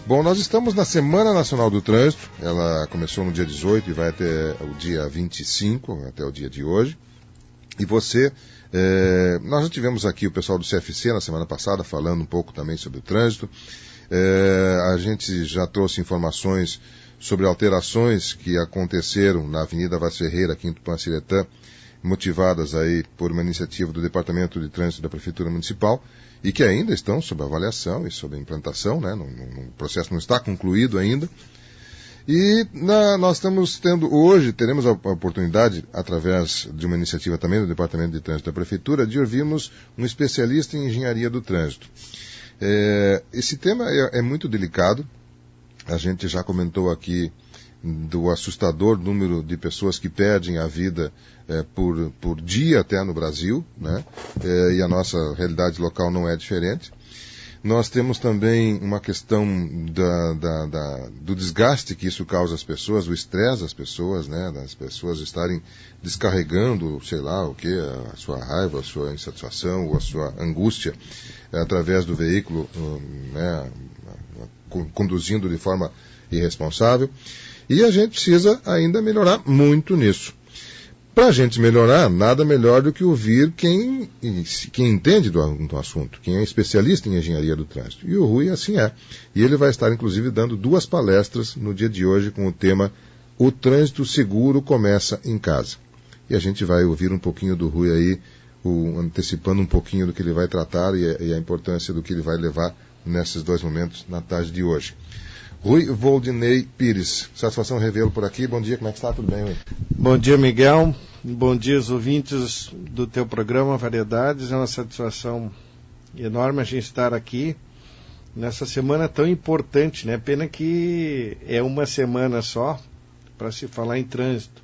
Bom, nós estamos na Semana Nacional do Trânsito. Ela começou no dia 18 e vai até o dia 25, até o dia de hoje. E nós já tivemos aqui o pessoal do CFC na semana passada falando um pouco também sobre o trânsito. A gente já trouxe informações sobre alterações que aconteceram na Avenida Vaz Ferreira, aqui em Tupã-Ciretã, motivadas aí por uma iniciativa do Departamento de Trânsito da Prefeitura Municipal e que ainda estão sob avaliação e sob implantação, né? O processo não está concluído ainda. E nós estamos teremos a oportunidade, através de uma iniciativa também do Departamento de Trânsito da Prefeitura, de ouvirmos um especialista em engenharia do trânsito. Esse tema é muito delicado. A gente já comentou aqui do assustador número de pessoas que perdem a vida por dia até no Brasil, né? E a nossa realidade local não é diferente. Nós temos também uma questão do desgaste que isso causa às pessoas, o estresse das pessoas, né? Das pessoas estarem descarregando, sei lá o que, a sua raiva, a sua insatisfação ou a sua angústia através do veículo, né? Conduzindo de forma irresponsável. E a gente precisa ainda melhorar muito nisso. Para a gente melhorar, nada melhor do que ouvir quem entende do assunto, quem é especialista em engenharia do trânsito. E o Rui assim é. E ele vai estar, inclusive, dando 2 palestras no dia de hoje com o tema O Trânsito Seguro Começa em Casa. E a gente vai ouvir um pouquinho do Rui aí, antecipando um pouquinho do que ele vai tratar e a importância do que ele vai levar nesses 2 momentos na tarde de hoje. Rui Voldinei Pires, satisfação revê-lo por aqui. Bom dia, como é que está? Tudo bem, Rui? Bom dia, Miguel. Bom dia aos ouvintes do teu programa Variedades. É uma satisfação enorme a gente estar aqui nessa semana tão importante, né? Pena que é uma semana só para se falar em trânsito.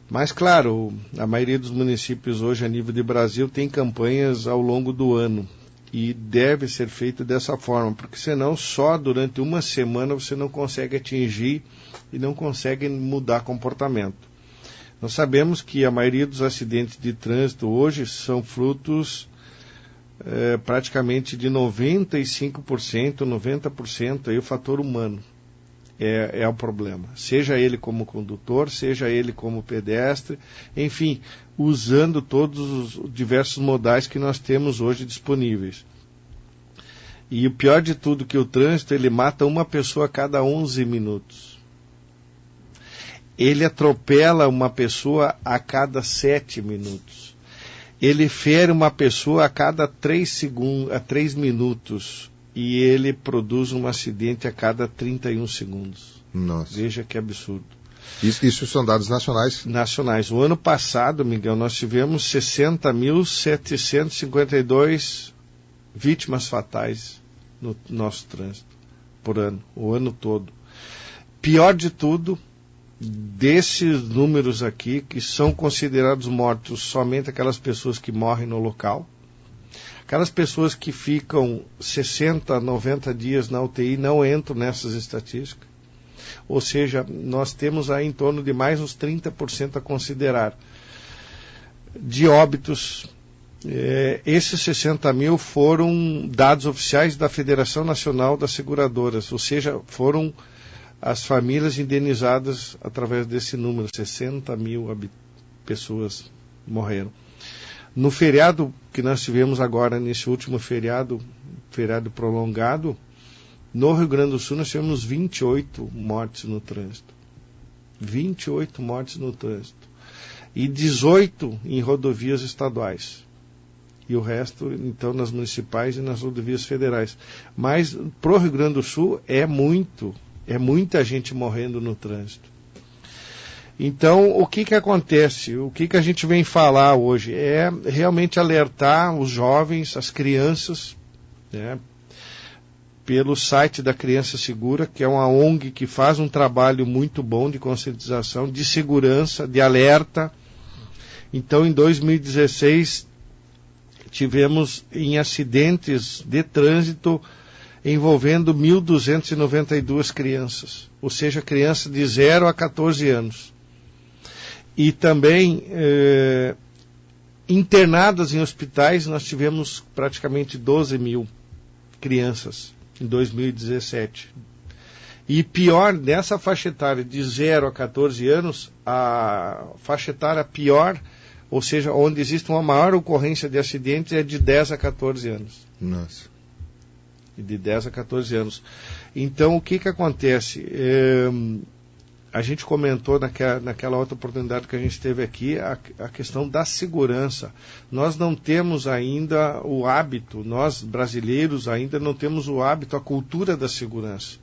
Mas, claro, a maioria dos municípios hoje a nível de Brasil tem campanhas ao longo do ano. E deve ser feito dessa forma, porque senão só durante uma semana você não consegue atingir e não consegue mudar comportamento. Nós sabemos que a maioria dos acidentes de trânsito hoje são frutos praticamente de 95%, 90% aí o fator humano é o problema. Seja ele como condutor, seja ele como pedestre, enfim, usando todos os diversos modais que nós temos hoje disponíveis. E o pior de tudo que o trânsito, ele mata uma pessoa a cada 11 minutos. Ele atropela uma pessoa a cada 7 minutos. Ele fere uma pessoa a cada 3 minutos. E ele produz um acidente a cada 31 segundos. Nossa. Veja que absurdo. Isso são dados nacionais? Nacionais. O ano passado, Miguel, nós tivemos 60.752 vítimas fatais no nosso trânsito por ano, o ano todo. Pior de tudo, desses números aqui, que são considerados mortos somente aquelas pessoas que morrem no local, aquelas pessoas que ficam 60, 90 dias na UTI não entram nessas estatísticas. Ou seja, nós temos aí em torno de mais uns 30% a considerar de óbitos. Esses 60 mil foram dados oficiais da Federação Nacional das Seguradoras, ou seja, foram as famílias indenizadas através desse número, 60 mil pessoas morreram. No feriado que nós tivemos agora, nesse último feriado prolongado, no Rio Grande do Sul nós tivemos 28 mortes no trânsito. 28 mortes no trânsito. E 18 em rodovias estaduais. E o resto, então, nas municipais e nas rodovias federais. Mas, para o Rio Grande do Sul, é muita gente morrendo no trânsito. Então, o que acontece? O que a gente vem falar hoje? É realmente alertar os jovens, as crianças, né, pelo site da Criança Segura, que é uma ONG que faz um trabalho muito bom de conscientização, de segurança, de alerta. Então, em 2016, tivemos em acidentes de trânsito envolvendo 1.292 crianças, ou seja, crianças de 0 a 14 anos. E também internadas em hospitais, nós tivemos praticamente 12 mil crianças em 2017. E pior, nessa faixa etária de 0 a 14 anos, a faixa etária pior, ou seja, onde existe uma maior ocorrência de acidentes, é de 10 a 14 anos. Nossa. De 10 a 14 anos. Então, o que acontece? A gente comentou naquela outra oportunidade que a gente teve aqui, a questão da segurança. Nós não temos ainda o hábito, nós brasileiros ainda não temos o hábito, a cultura da segurança.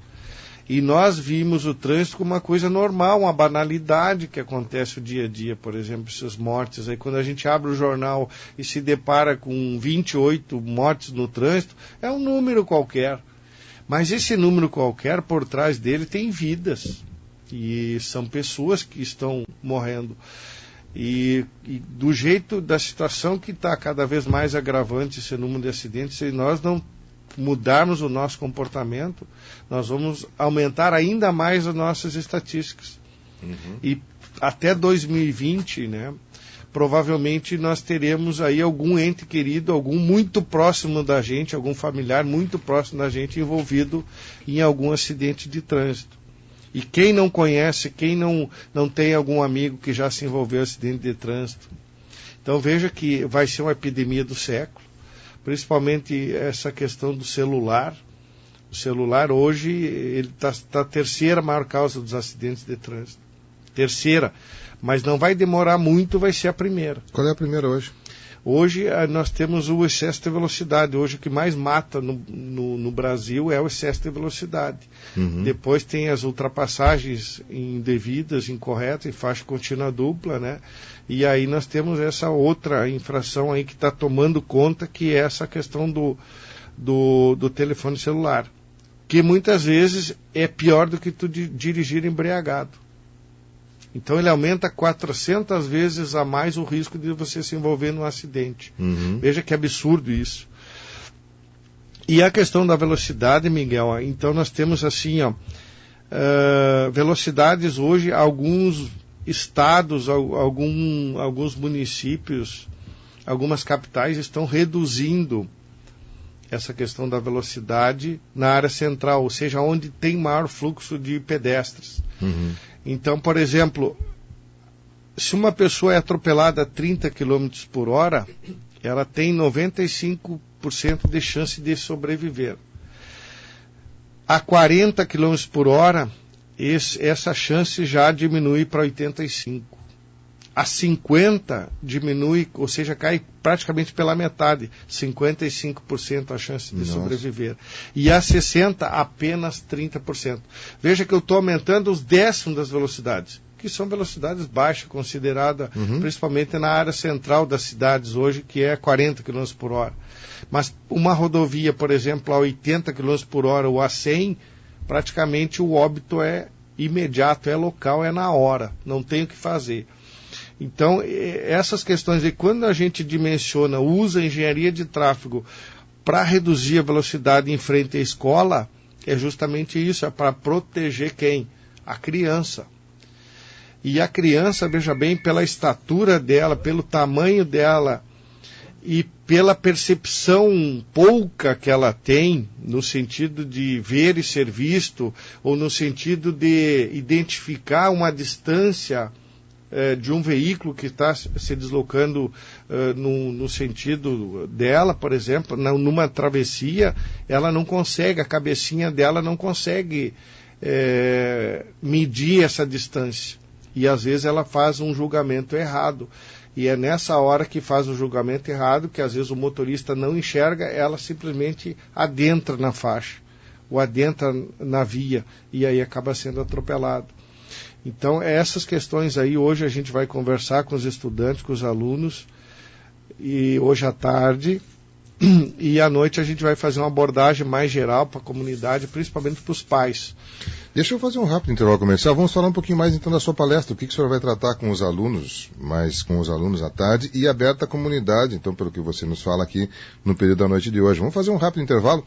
E nós vimos o trânsito como uma coisa normal, uma banalidade que acontece o dia a dia, por exemplo, essas mortes. Aí quando a gente abre o jornal e se depara com 28 mortes no trânsito, é um número qualquer. Mas esse número qualquer, por trás dele, tem vidas. E são pessoas que estão morrendo. E do jeito da situação que está cada vez mais agravante esse número de acidentes, se nós não mudarmos o nosso comportamento, nós vamos aumentar ainda mais as nossas estatísticas. E até 2020, né, provavelmente nós teremos aí algum ente querido, algum muito próximo da gente, algum familiar muito próximo da gente envolvido em algum acidente de trânsito. E quem não conhece, quem não tem algum amigo que já se envolveu em acidente de trânsito. Então veja que vai ser uma epidemia do século, principalmente essa questão do celular. O celular hoje ele está a terceira maior causa dos acidentes de trânsito. Terceira, mas não vai demorar muito, vai ser a primeira. Qual é a primeira hoje? Hoje nós temos o excesso de velocidade. Hoje o que mais mata no Brasil é o excesso de velocidade. Depois tem as ultrapassagens indevidas, incorretas, em faixa contínua dupla, né? E aí nós temos essa outra infração aí que está tomando conta, que é essa questão do telefone celular, que muitas vezes é pior do que tu dirigir embriagado. Então ele aumenta 400 vezes a mais o risco de você se envolver num acidente. Veja que absurdo isso. E a questão da velocidade, Miguel, então nós temos assim, velocidades hoje, alguns estados, alguns municípios, algumas capitais estão reduzindo essa questão da velocidade na área central, ou seja, onde tem maior fluxo de pedestres. Então, por exemplo, se uma pessoa é atropelada a 30 km por hora, ela tem 95% de chance de sobreviver. A 40 km por hora, essa chance já diminui para 85%. A 50 diminui, ou seja, cai praticamente pela metade, 55% a chance de sobreviver. E a 60, apenas 30%. Veja que eu estou aumentando os décimos das velocidades, que são velocidades baixas, consideradas principalmente na área central das cidades hoje, que é 40 km por hora. Mas uma rodovia, por exemplo, a 80 km por hora ou a 100, praticamente o óbito é imediato, é local, é na hora, não tem o que fazer. Então, essas questões, e quando a gente dimensiona, usa a engenharia de tráfego para reduzir a velocidade em frente à escola, é justamente isso, é para proteger quem? A criança. E a criança, veja bem, pela estatura dela, pelo tamanho dela e pela percepção pouca que ela tem, no sentido de ver e ser visto, ou no sentido de identificar uma distância de um veículo que está se deslocando no sentido dela, por exemplo, numa travessia, ela não consegue, a cabecinha dela não consegue medir essa distância. E às vezes ela faz um julgamento errado. E é nessa hora que faz o julgamento errado, que às vezes o motorista não enxerga, ela simplesmente adentra na faixa, ou adentra na via, e aí acaba sendo atropelado. Então, essas questões aí, hoje a gente vai conversar com os estudantes, com os alunos, e hoje à tarde, e à noite a gente vai fazer uma abordagem mais geral para a comunidade, principalmente para os pais. Deixa eu fazer um rápido intervalo comercial. Vamos falar um pouquinho mais então da sua palestra. O que o senhor vai tratar com os alunos, mais com os alunos à tarde, e aberta à comunidade, então, pelo que você nos fala aqui no período da noite de hoje. Vamos fazer um rápido intervalo.